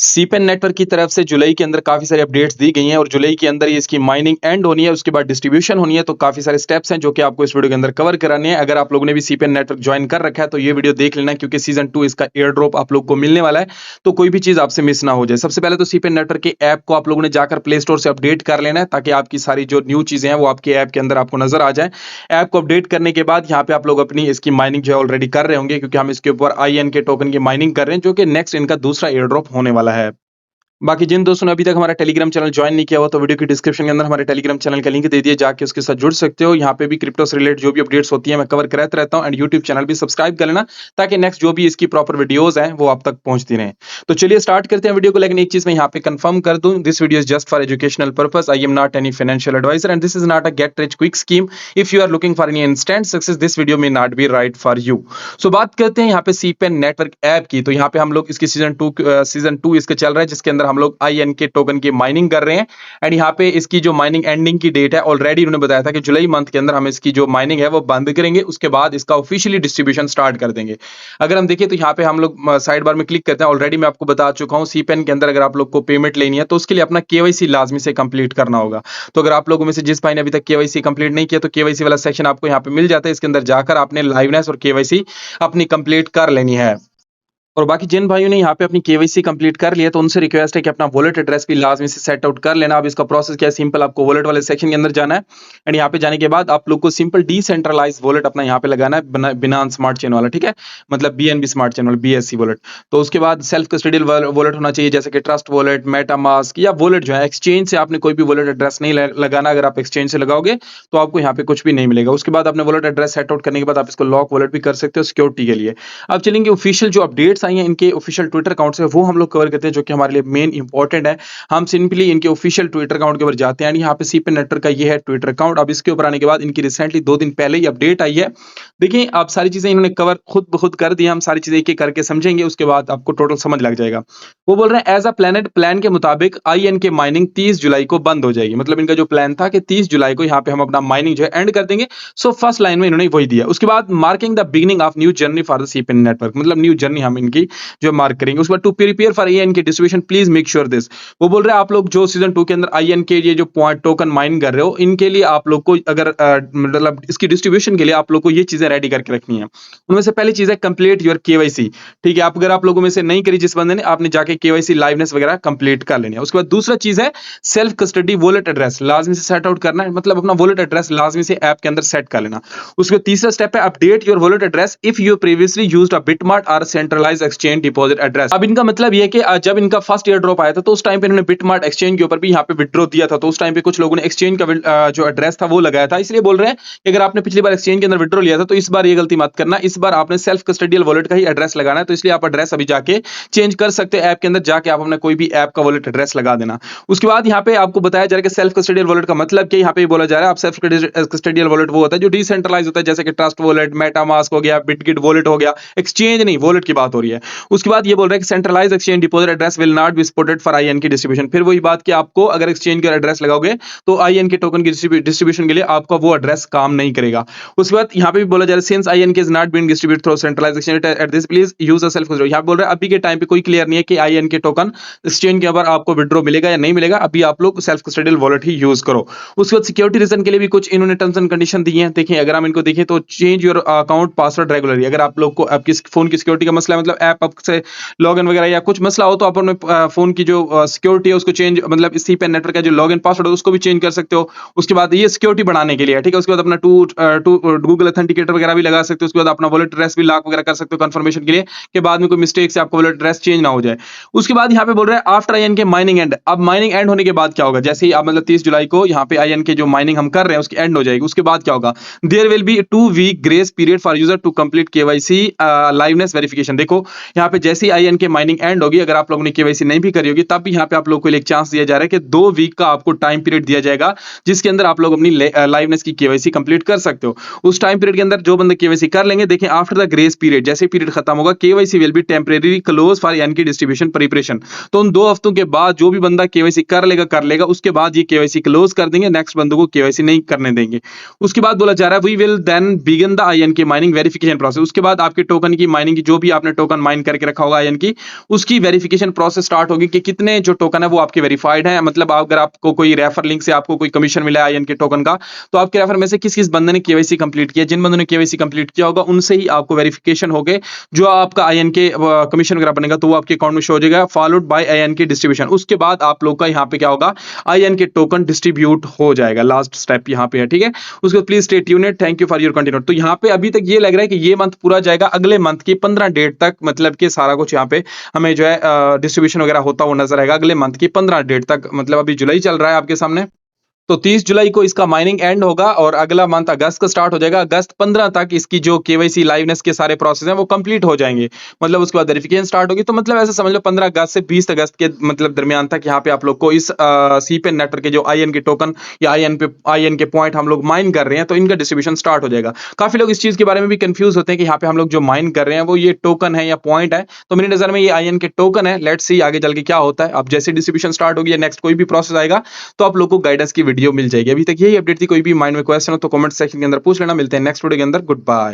Seaplane network की तरफ से जुलाई के अंदर काफ़ी सारी अपडेट्स दी गई हैं और जुलाई के अंदर ही इसकी माइनिंग एंड होनी है, उसके बाद डिस्ट्रीब्यूशन होनी है। तो काफ़ी सारे स्टेप्स हैं जो कि आपको इस वीडियो के अंदर कवर कराने हैं। अगर आप लोगों ने भी सीपेन नेटवर्क ज्वाइन कर रखा है तो ये वीडियो देख लेना, क्योंकि सीजन 2 इसका एयर ड्रॉप आप लोग को मिलने वाला है, तो कोई भी चीज़ आपसे मिस ना हो जाए। सबसे पहले तो सीपेन नेटवर्क के ऐप को आप लोगों ने जाकर प्ले स्टोर से अपडेट कर लेना है, ताकि आपकी सारी जो न्यू चीज़ें हैं वो आपके ऐप के अंदर आपको नजर आ जाए। ऐप को अपडेट करने के बाद यहाँ पे आप लोग अपनी इसकी माइनिंग जो है ऑलरेडी कर रहे होंगे, क्योंकि हम इसके ऊपर IN के टोकन की माइनिंग कर रहे हैं, जो कि नेक्स्ट इनका दूसरा एयर ड्रॉप होने वाला है। बाकी जिन दोस्तों ने अभी तक हमारा टेलीग्राम चैनल ज्वाइन नहीं किया हुआ, तो वीडियो की डिस्क्रिप्शन के अंदर हमारे टेलीग्राम चैनल का लिंक दे दिए, जाके उसके साथ जुड़ सकते हो। यहाँ पे भी क्रिप्टो से रिलेटेड जो भी अपडेट्स होती है मैं कवर कराता रहता हूँ, एंड यूट्यूब चैनल भी सब्सक्राइब कर लेना, ताकि नेक्स्ट जो भी इसकी प्रॉपर वीडियोज हैं वो आप तक पहुंचती रहें। तो चलिए स्टार्ट करते हैं वीडियो को। लेकिन एक चीज मैं यहाँ पे कंफर्म कर दूं, this video is just for educational purpose. I am not any financial advisor and this is not a get rich quick scheme. If you are looking for any instant success, this video may not be right for you. So बात करते हैं यहाँ पे seaplane network app की। तो यहाँ पे हम लोग इसकी सीजन टू इसके चल रहा है, जिसके अंदर हम लोग IN के टोकन की माइनिंग कर रहे हैं। एंड यहाँ पे इसकी जो माइनिंग एंडिंग की डेट है, ऑलरेडी उन्होंने बताया था कि जुलाई मंथ के अंदर हम इसकी जो माइनिंग है वो बंद करेंगे, उसके बाद इसका ऑफिशियली डिस्ट्रीब्यूशन स्टार्ट कर देंगे। अगर हम देखिए तो यहाँ पे हम लोग साइड बार में क्लिक करते हैं। ऑलरेडी मैं आपको बता चुका हूँ, सीपेन के अंदर अगर आप लोग को पेमेंट लेनी है तो उसके लिए अपना KYC लाजमी से कंप्लीट करना होगा। तो अगर आप लोगों में से जिस भाई ने अभी तक KYC कंप्लीट नहीं किया, तो KYC वाला सेक्शन आपको यहाँ पे मिल जाता है। इसके अंदर जाकर आपने लाइवनेस और KYC अपनी कंप्लीट कर लेनी है। और बाकी जिन भाइयों ने यहाँ पे अपनी KYC कंप्लीट कर लिया, तो उनसे रिक्वेस्ट है कि अपना वॉलेट एड्रेस भी लाजमी से सेट आउट कर लेना। अब इसका प्रोसेस क्या है, सिंपल, आपको वॉलेट वाले सेक्शन के अंदर जाना है, एंड यहाँ पे जाने के बाद आप लोग को सिंपल डिसेंट्रलाइज वॉलेट अपना यहाँ पे लगाना है, बिना स्मार्ट चेन वाला, ठीक है, मतलब BNB स्मार्ट चेन वाला, BSC वॉलेट। तो उसके बाद सेल्फ कस्टडियल वॉलेट होना चाहिए, जैसे कि ट्रस्ट वॉलेट, मेटामास्क, या वॉलेट जो है एक्सचेंज से आपने कोई भी वॉलेट एड्रेस नहीं लगाना। अगर आप एक्सचेंज से लगाओगे तो आपको यहाँ पे कुछ भी नहीं मिलेगा। उसके बाद अपने वॉलेट एड्रेस सेट आउट करने के बाद आप इसको लॉक वॉलेट भी कर सकते हो सिक्योरिटी के लिए। अब चलेंगे ऑफिशियल जो अपडेट्स आई हैं इनके ऑफिशियल ट्विटर अकाउंट से, वो हम लोग कवर करते हैं, जो कि हमारे लिए मेन इंपॉर्टेंट है। हम सिंपली इनके ऑफिशियल ट्विटर अकाउंट के ऊपर जाते हैं। यहाँ पे सीपेन नेटवर्क का ये है ट्विटर अकाउंट। अब इसके ऊपर आने के बाद इनकी रिसेंटली 2 दिन पहले ही अपडेट आई है। देखिए, आप सारी चीजें इन्होंने कवर खुद ब खुद कर दी। हम सारी चीजें एक एक करके समझेंगे, उसके बाद आपको टोटल समझ लग जाएगा। वो बोल रहे हैं एज अ प्लान के मुताबिक IN के माइनिंग 30 जुलाई को बंद हो जाएगी। मतलब इनका जो प्लान था कि 30 जुलाई को यहाँ पे हम अपना माइनिंग जो है एंड कर देंगे। सो फर्स्ट लाइन में इन्होंने वही दिया। उसके बाद marking the beginning of new journey for the सीपेन नेटवर्क, मतलब न्यू जर्नी हम इनकी जो मार्क करेंगे। उसके बाद टू प्रिपेयर फॉर IN के distribution please make sure this. वो बोल रहे हैं आप लोग जो सीजन 2 के अंदर IN के ये जो पॉइंट टोकन माइन कर रहे हो, इनके लिए आप लोग को अगर मतलब इसकी डिस्ट्रीब्यूशन के लिए आप लोग को ये चीजें रेडी करके रखनी है। उनमें से पहली चीज है कंप्लीट योर KYC, ठीक है। अगर आप लोगों में से नहीं करी जिस बंदे ने, आपने जाके KYC लाइवनेस वगैरह कंप्लीट कर लेनी है। उसके बाद दूसरा चीज है सेल्फ कस्टडी वॉलेट एड्रेस लाजमी से सेट आउट करना है, मतलब अपना वॉलेट एड्रेस लाजमी से ऐप के अंदर सेट कर लेना। उसके बाद तीसरा स्टेप है update your wallet address if you previously used a BitMart और सेंट्रलाइज्ड एक्सचेंज डिपॉजिट एड्रेस। अब इनका मतलब ये कि जब इनका फर्स्ट ईयर ड्रॉप आया था, तो उस टाइम पे इन्होंने बिटमार्ट एक्सचेंज के ऊपर भी यहाँ पे विड्रॉ दिया था। तो उस टाइम पे कुछ लोगों ने एक्सचेंज का जो एड्रेस था वो लगाया था। इसलिए बोल रहे हैं कि अगर आपने पिछली बार एक्सचेंज के अंदर विड्रॉ लिया था, तो इस बार ये गलती मत करना। इस बार आपने सेल्फ कस्टडियल वॉलेट का ही एड्रेस लगाना है। तो इसलिए आप एड्रेस अभी जाके चेंज कर सकते हो, ऐप के अंदर जाके आप अपना कोई भी ऐप का वॉलेट एड्रेस लगा देना। उसके बाद यहाँ पे आपको बताया जा रहा है कि सेल्फ कस्टडियल वॉलेट का मतलब क्या, यहाँ पे बोला जा रहा है आप सेल्फ कस्टडियल वॉलेट वो होता है जो डिसेंट्रलाइज होता है, जैसे कि ट्रस्ट वॉलेट, मेटामास्क हो गया, बिटगिट वॉलेट हो गया, एक्सचेंज नहीं वॉलेट की बात हो रही है। उसके बाद ये बोल रहा है कि centralise exchange deposit address will not be supported for IN की डिस्ट्रीब्यूशन। फिर वही बात कि आपको अगर एक्सचेंज का एड्रेस लगाओगे तो IN के टोकन की डिस्ट्रीब्यूशन के लिए आपका वो एड्रेस काम नहीं करेगा। उसके बाद यहाँ पे भी बोला जा रहा है since IN is not being distributed through centralised exchange at this please use a self custody. यहाँ बोल रहा है अभी के टाइम पे कोई क्लियर नहीं है कि IN के टोकन एक्सचेंज के ऊपर आपको विड्रॉ मिलेगा या नहीं मिलेगा। अभी आप लोग सेल्फ कस्टडियल वॉलेट ही यूज करो। उसके बाद सिक्योरिटी रीजन के लिए भी कुछ इन्होंने टर्म्स एंड कंडीशन दी हैं। देखिए, अगर हम इनको देखें तो change your account password regularly. अगर आप लोग को आपकी फोन की सिक्योरिटी का मसला है, मतलब ऐप से लॉगिन वगैरह या कुछ मसला हो, तो आप अपने फोन की जो सिक्योरिटी है उसको चेंज, मतलब सीपेन नेटवर्क का जो लॉगिन पासवर्ड है उसको भी चेंज कर सकते हो। उसके बाद ये सिक्योरिटी बढ़ाने के लिए है, ठीक है। उसके बाद अपना गूगल ऑथेंटिकेटर वगैरह भी लगा सकते हो। उसके बाद अपना वॉलेट एड्रेस भी लॉक वगैरह कर सकते हो कंफर्मेशन के लिए, कि बाद में कोई मिस्टेक से आपका वॉलेट एड्रेस चेंज ना हो जाए। उसके बाद यहाँ पे बोल रहे हैं आफ्टर IN के माइनिंग एंड। अब माइनिंग एंड होने के बाद क्या होगा, जैसे ही आप मतलब 30 जुलाई को यहाँ पे IN के जो माइनिंग हम कर रहे हैं उसकी एंड हो जाएगी। उसके बाद क्या होगा, there will be 2 week grace period for user to complete KYC liveness verification. देखो, यहाँ पे जैसे ही IN के माइनिंग एंड होगी, अगर आप लोगों ने KYC नहीं भी करी होगी, तब भी यहाँ पे आप लोगों को एक चांस दिया जा रहा है कि 2 वीक का आपको टाइम पीरियड दिया जाएगा, जिसके अंदर आप लोग अपनी लाइवनेस की KYC कंप्लीट कर सकते हो। उस टाइम पीरियड के अंदर जो बंदे KYC कर लेंगे, देखें आफ्टर द ग्रेस पीरियड, जैसे पीरियड खत्म होगा, KYC will be temporary close for IN की डिस्ट्रीब्यूशन प्रिपरेशन। तो उन 2 हफ्तों के बाद जो भी बंदा KYC कर लेगा, उसके बाद ये KYC क्लोज कर देंगे, नेक्स्ट बंदों को KYC नहीं करने देंगे। उसके बाद बोला जा रहा है we will then begin the IN के माइनिंग वेरिफिकेशन प्रोसेस। उसके बाद आपके टोकन की माइनिंग की जो भी आपने टोकन टोकन माइन करके रखा होगा आयन की, उसकी वेरिफिकेशन प्रोसेस स्टार्ट होगी कि कितने जो टोकन है वो आपके वेरीफाइड हैं। मतलब अगर आपको कोई रेफर लिंक से आपको कोई कमीशन मिला है आयन के टोकन का, तो आपके रेफर में से किस-किस बंदे ने केवाईसी कंप्लीट किया, जिन बंदों ने केवाईसी कंप्लीट किया होगा उनसे ही आपको वेरिफिकेशन होके जो आपका आयन के कमीशन वगैरह बनेगा तो वो आपके अकाउंट में शो हो जाएगा, फॉलोड बाय आयन की डिस्ट्रीब्यूशन। उसके बाद आप लोग का यहाँ पे क्या होगा, आयन के टोकन डिस्ट्रीब्यूट हो जाएगा। लास्ट स्टेप यहाँ पे है, ठीक है। उसके बाद please stay tuned, thank you for your continue. तो यहाँ पे अभी तक ये लग रहा है कि ये मंथ पूरा जाएगा, अगले मंथ की 15 डेट तक मतलब कि सारा कुछ यहाँ पे हमें जो है डिस्ट्रीब्यूशन वगैरह होता हुआ नजर आएगा अगले मंथ की 15 डेट तक। मतलब अभी जुलाई चल रहा है आपके सामने, तो 30 जुलाई को इसका माइनिंग एंड होगा और अगला मंथ अगस्त का स्टार्ट हो जाएगा। अगस्त 15 तक इसकी जो केवाईसी लाइवनेस के सारे प्रोसेस हैं वो कंप्लीट हो जाएंगे। मतलब उसके बाद वेरिफिकेशन स्टार्ट होगी। तो मतलब ऐसे समझ लो 15 अगस्त से 20 अगस्त के मतलब दरमियान तक यहाँ पे आप लोग को इस सीपेन नेटवर्क के जो आईएन के टोकन या आईएन के पॉइंट हम लोग माइन कर रहे हैं तो इनका डिस्ट्रीब्यूशन स्टार्ट हो जाएगा। काफी लोग इस चीज के बारे में भी कंफ्यूज होते हैं कि यहाँ पे हम लोग जो माइन कर रहे हैं वो ये टोकन है या पॉइंट है। तो मेरी नजर में ये आईएन के टोकन है। लेट्स सी आगे चल के क्या होता है। अब जैसे डिस्ट्रीब्यूशन स्टार्ट होगी या नेक्स्ट कोई भी प्रोसेस आएगा तो आप लोग को गाइडेंस की वीडियो मिल जाएगी। अभी तक यही अपडेट थी। कोई भी माइंड में क्वेश्चन हो तो कमेंट सेक्शन के अंदर पूछ लेना। मिलते हैं नेक्स्ट वीडियो के अंदर। Good bye.